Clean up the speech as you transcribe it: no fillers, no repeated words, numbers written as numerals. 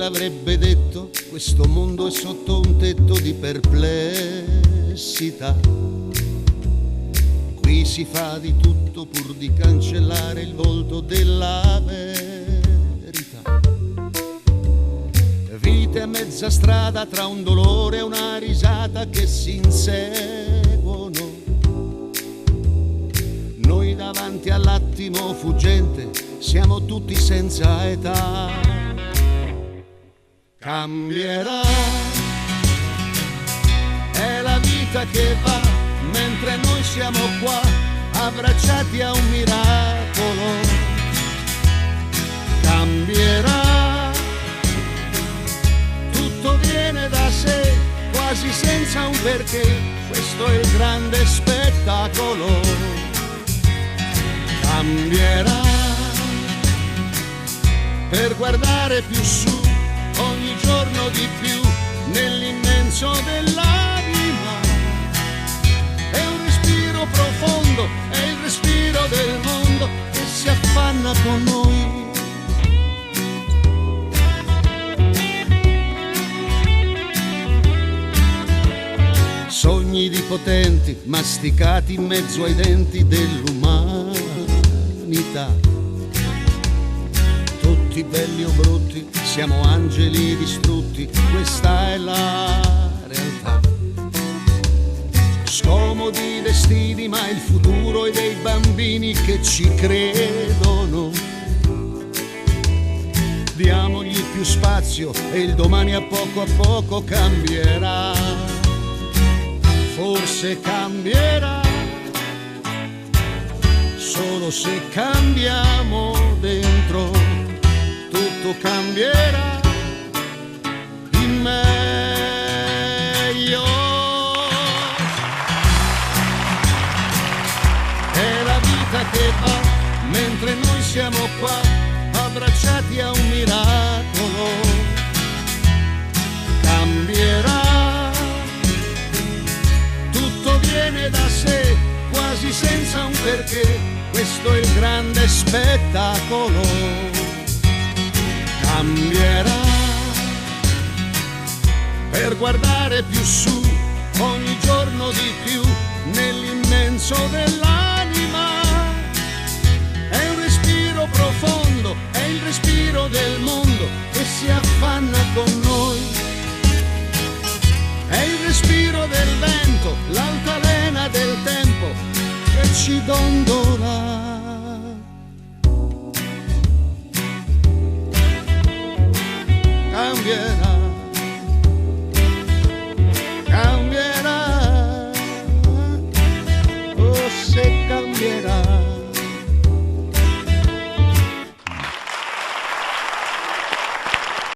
l'avrebbe detto? Questo mondo è sotto un tetto di perplessità. Qui si fa di tutto pur di cancellare il volto della verità. Vite a mezza strada tra un dolore e una risata che si inseguono. Noi davanti all'attimo fuggente siamo tutti senza età. Cambierà, è la vita che va, mentre noi siamo qua, abbracciati a un miracolo. Cambierà, tutto viene da sé, quasi senza un perché, questo è il grande spettacolo. Cambierà, per guardare più su, ogni giorno di più, nell'immenso dell'anima. È un respiro profondo, è il respiro del mondo che si affanna con noi. Sogni di potenti, masticati in mezzo ai denti dell'umanità. Tutti belli o brutti, siamo angeli distrutti, questa è la realtà. Scomodi destini, ma il futuro è dei bambini che ci credono. Diamogli più spazio e il domani a poco cambierà. Forse cambierà, solo se cambiamo dentro, tutto cambierà in meglio. È la vita che va, mentre noi siamo qua, abbracciati a un miracolo. Cambierà, tutto viene da sé, quasi senza un perché, questo è il grande spettacolo. Cambierà, per guardare più su, ogni giorno di più, nell'immenso dell'anima. È un respiro profondo, è il respiro del mondo che si affanna con noi. È il respiro del vento, l'altalena del tempo che ci dondola. Cambierà.